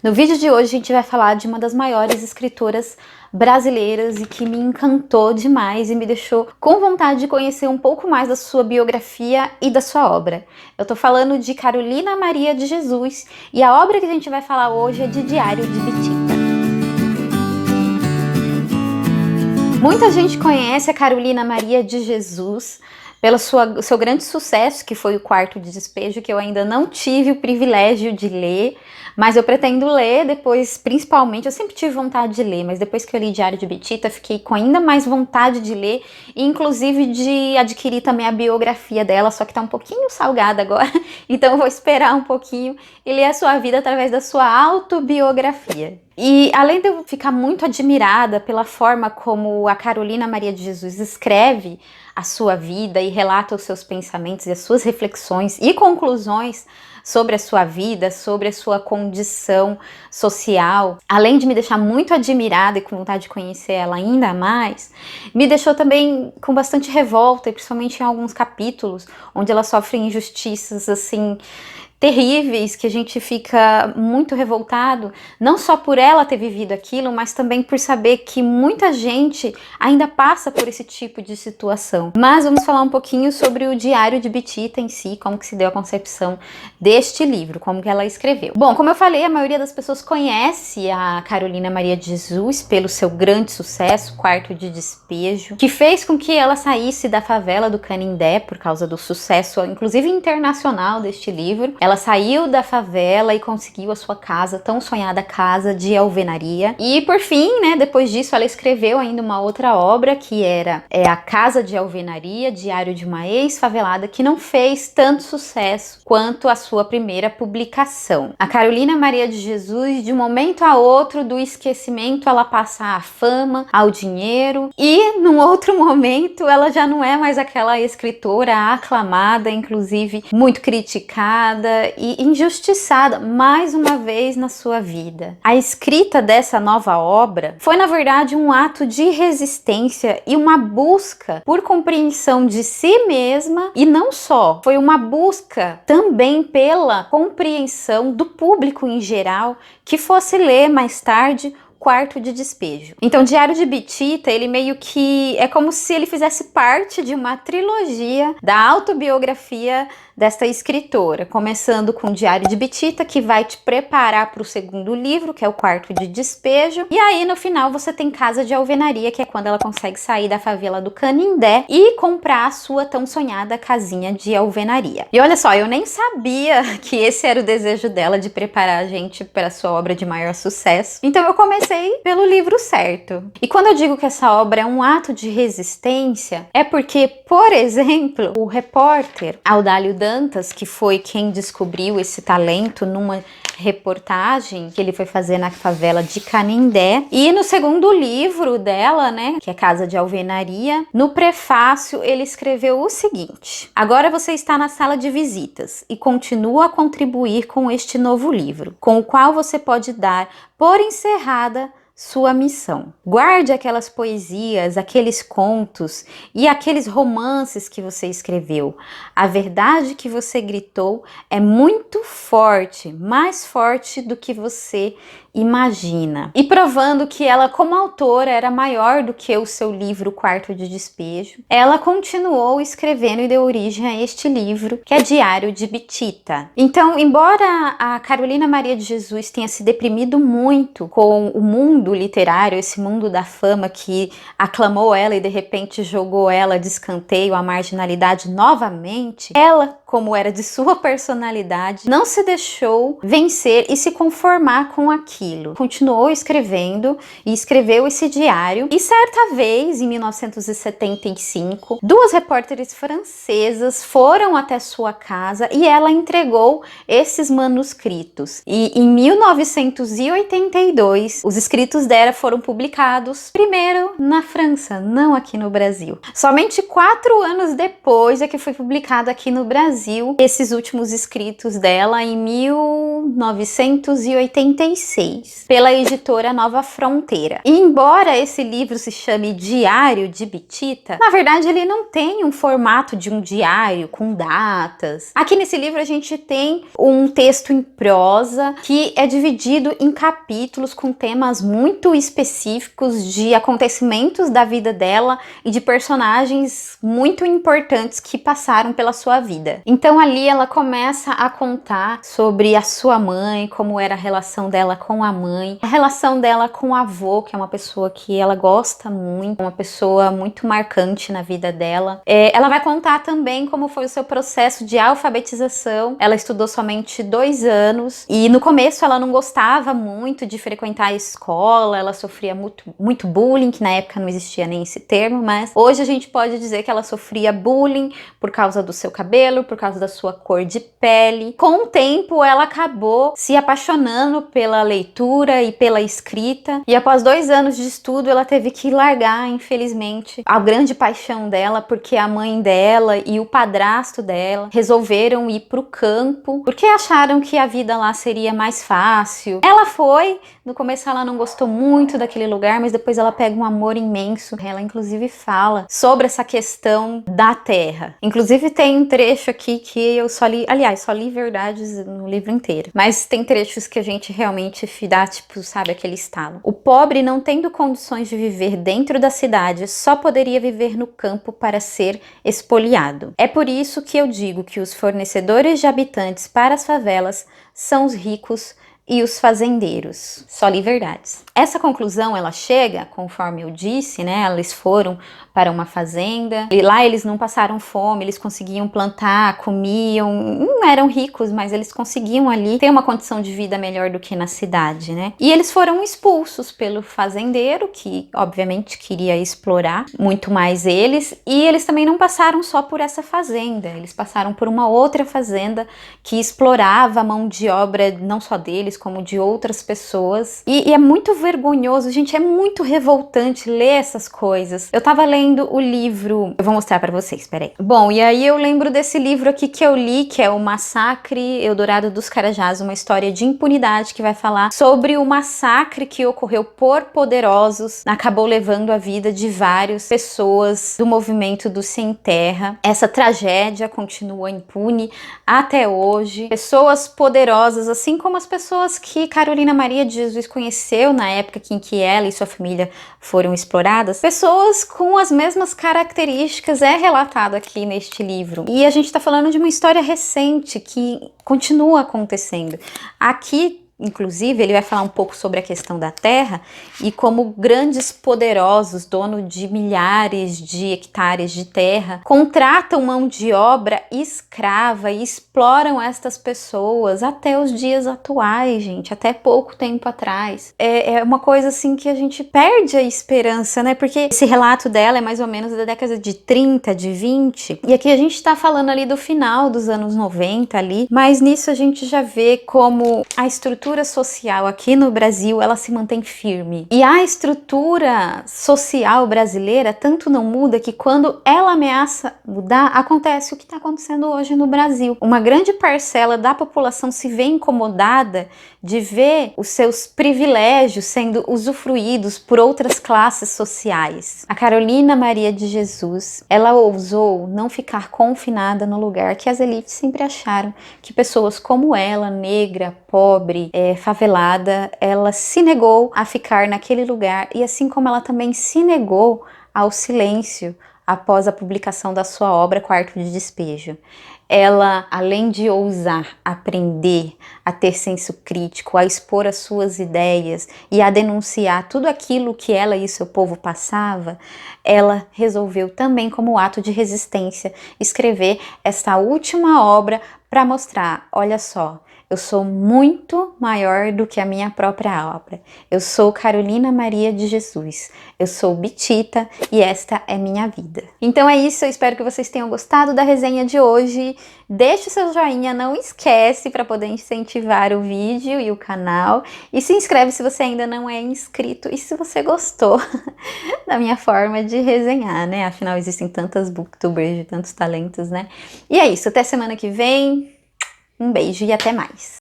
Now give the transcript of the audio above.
No vídeo de hoje a gente vai falar de uma das maiores escritoras brasileiras e que me encantou demais e me deixou com vontade de conhecer um pouco mais da sua biografia e da sua obra. Eu tô falando de Carolina Maria de Jesus e a obra que a gente vai falar hoje é de Diário de Bitita. Muita gente conhece a Carolina Maria de Jesus pelo seu grande sucesso, que foi o Quarto de Despejo, que eu ainda não tive o privilégio de ler, mas eu pretendo ler depois, principalmente, eu sempre tive vontade de ler, mas depois que eu li Diário de Bitita, fiquei com ainda mais vontade de ler, e inclusive de adquirir também a biografia dela, só que tá um pouquinho salgada agora, então eu vou esperar um pouquinho e ler a sua vida através da sua autobiografia. E além de eu ficar muito admirada pela forma como a Carolina Maria de Jesus escreve a sua vida e relata os seus pensamentos e as suas reflexões e conclusões sobre a sua vida, sobre a sua condição social, além de me deixar muito admirada e com vontade de conhecer ela ainda mais, me deixou também com bastante revolta, e principalmente em alguns capítulos, onde ela sofre injustiças assim terríveis, que a gente fica muito revoltado, não só por ela ter vivido aquilo, mas também por saber que muita gente ainda passa por esse tipo de situação. Mas vamos falar um pouquinho sobre o Diário de Bitita em si, como que se deu a concepção deste livro, como que ela escreveu. Bom, como eu falei, a maioria das pessoas conhece a Carolina Maria de Jesus pelo seu grande sucesso, Quarto de Despejo, que fez com que ela saísse da favela do Canindé por causa do sucesso, inclusive internacional, deste livro. Ela saiu da favela e conseguiu a sua casa, tão sonhada casa de alvenaria. E por fim, né, depois disso, ela escreveu ainda uma outra obra que era A Casa de Alvenaria, Diário de uma Ex-Favelada, que não fez tanto sucesso quanto a sua primeira publicação. A Carolina Maria de Jesus, de um momento a outro do esquecimento, ela passa à fama, ao dinheiro, e num outro momento ela já não é mais aquela escritora aclamada, inclusive muito criticada e injustiçada mais uma vez na sua vida. A escrita dessa nova obra foi, na verdade, um ato de resistência e uma busca por compreensão de si mesma, e não só, foi uma busca também pela compreensão do público em geral que fosse ler mais tarde Quarto de Despejo. Então, Diário de Bitita, ele meio que é como se ele fizesse parte de uma trilogia da autobiografia desta escritora, começando com Diário de Bitita, que vai te preparar para o segundo livro, que é o Quarto de Despejo, e aí no final você tem Casa de Alvenaria, que é quando ela consegue sair da favela do Canindé e comprar a sua tão sonhada casinha de alvenaria. E olha só, eu nem sabia que esse era o desejo dela, de preparar a gente para a sua obra de maior sucesso. Então eu comecei pelo livro certo. E quando eu digo que essa obra é um ato de resistência, é porque, por exemplo, o repórter Audálio Dantas, que foi quem descobriu esse talento numa reportagem que ele foi fazer na favela de Canindé, e no segundo livro dela, né, que é Casa de Alvenaria, no prefácio ele escreveu o seguinte: agora você está na sala de visitas e continua a contribuir com este novo livro, com o qual você pode dar por encerrada sua missão. Guarde aquelas poesias, aqueles contos e aqueles romances que você escreveu. A verdade que você gritou é muito forte, mais forte do que você imagina. E provando que ela, como autora, era maior do que o seu livro Quarto de Despejo, ela continuou escrevendo e deu origem a este livro, que é Diário de Bitita. Então, embora a Carolina Maria de Jesus tenha se deprimido muito com o mundo literário, esse mundo da fama que aclamou ela e de repente jogou ela de escanteio à marginalidade novamente, ela, como era de sua personalidade, não se deixou vencer e se conformar com aquilo. Continuou escrevendo e escreveu esse diário. E certa vez, em 1975, duas repórteres francesas foram até sua casa e ela entregou esses manuscritos. E em 1982, os escritos dela foram publicados primeiro na França, não aqui no Brasil. Somente 4 anos depois é que foi publicado aqui no Brasil. Brasil esses últimos escritos dela em 1986, pela editora Nova Fronteira. E embora esse livro se chame Diário de Bitita, na verdade ele não tem um formato de um diário com datas. Aqui nesse livro a gente tem um texto em prosa que é dividido em capítulos com temas muito específicos de acontecimentos da vida dela e de personagens muito importantes que passaram pela sua vida. Então ali ela começa a contar sobre a sua mãe, como era a relação dela com a mãe, a relação dela com o avô, que é uma pessoa que ela gosta muito, uma pessoa muito marcante na vida dela. Ela vai contar também como foi o seu processo de alfabetização. Ela estudou somente 2 anos e no começo ela não gostava muito de frequentar a escola, ela sofria muito bullying, que na época não existia nem esse termo, mas hoje a gente pode dizer que ela sofria bullying por causa do seu cabelo, por causa da sua cor de pele. Com o tempo ela acabou se apaixonando pela leitura e pela escrita, e após 2 anos de estudo ela teve que largar, infelizmente, a grande paixão dela, porque a mãe dela e o padrasto dela resolveram ir pro campo, porque acharam que a vida lá seria mais fácil. Ela foi, no começo ela não gostou muito daquele lugar, mas depois ela pega um amor imenso. Ela inclusive fala sobre essa questão da terra. Inclusive tem um trecho aqui que eu só li, aliás, só li verdades no livro inteiro, mas tem trechos que a gente realmente dá, tipo, sabe, aquele estalo. O pobre, não tendo condições de viver dentro da cidade, só poderia viver no campo para ser espoliado. É por isso que eu digo que os fornecedores de habitantes para as favelas são os ricos e os fazendeiros. Só li verdades. Essa conclusão ela chega, conforme eu disse, né? Eles foram para uma fazenda e lá eles não passaram fome, eles conseguiam plantar, comiam, não eram ricos, mas eles conseguiam ali ter uma condição de vida melhor do que na cidade, né? E eles foram expulsos pelo fazendeiro, que obviamente queria explorar muito mais eles, e eles também não passaram só por essa fazenda, eles passaram por uma outra fazenda que explorava a mão de obra não só deles, como de outras pessoas, e é muito vergonhoso, gente, é muito revoltante ler essas coisas. Eu tava lendo o livro, eu vou mostrar pra vocês, peraí. Bom, e aí eu lembro desse livro aqui que eu li, que é o Massacre Eldorado dos Carajás, uma história de impunidade, que vai falar sobre o massacre que ocorreu por poderosos, acabou levando a vida de várias pessoas do movimento do Sem Terra. Essa tragédia continua impune até hoje. Pessoas poderosas, assim como as pessoas que Carolina Maria de Jesus conheceu na época em que ela e sua família foram exploradas, pessoas com as mesmas características é relatado aqui neste livro. E a gente está falando de uma história recente que continua acontecendo. Aqui, inclusive, ele vai falar um pouco sobre a questão da terra e como grandes poderosos, donos de milhares de hectares de terra, contratam mão de obra escrava e exploram estas pessoas até os dias atuais, gente, até pouco tempo atrás. É uma coisa assim que a gente perde a esperança, né? Porque esse relato dela é mais ou menos da década de 30, de 20, e aqui a gente tá falando ali do final dos anos 90 ali, mas nisso a gente já vê como a estrutura social aqui no Brasil, ela se mantém firme. E a estrutura social brasileira tanto não muda que quando ela ameaça mudar, acontece o que está acontecendo hoje no Brasil. Uma grande parcela da população se vê incomodada de ver os seus privilégios sendo usufruídos por outras classes sociais. A Carolina Maria de Jesus, ela ousou não ficar confinada no lugar que as elites sempre acharam que pessoas como ela, negra, pobre, favelada, ela se negou a ficar naquele lugar, e assim como ela também se negou ao silêncio após a publicação da sua obra Quarto de Despejo. Ela, além de ousar aprender, a ter senso crítico, a expor as suas ideias e a denunciar tudo aquilo que ela e seu povo passava, ela resolveu também, como ato de resistência, escrever essa última obra para mostrar, olha só, eu sou muito maior do que a minha própria obra. Eu sou Carolina Maria de Jesus. Eu sou Bitita e esta é minha vida. Então é isso, eu espero que vocês tenham gostado da resenha de hoje. Deixe o seu joinha, não esquece, para poder incentivar ativar o vídeo e o canal. E se inscreve se você ainda não é inscrito e se você gostou da minha forma de resenhar, né? Afinal, existem tantas booktubers de tantos talentos, né? E é isso, até semana que vem. Um beijo e até mais!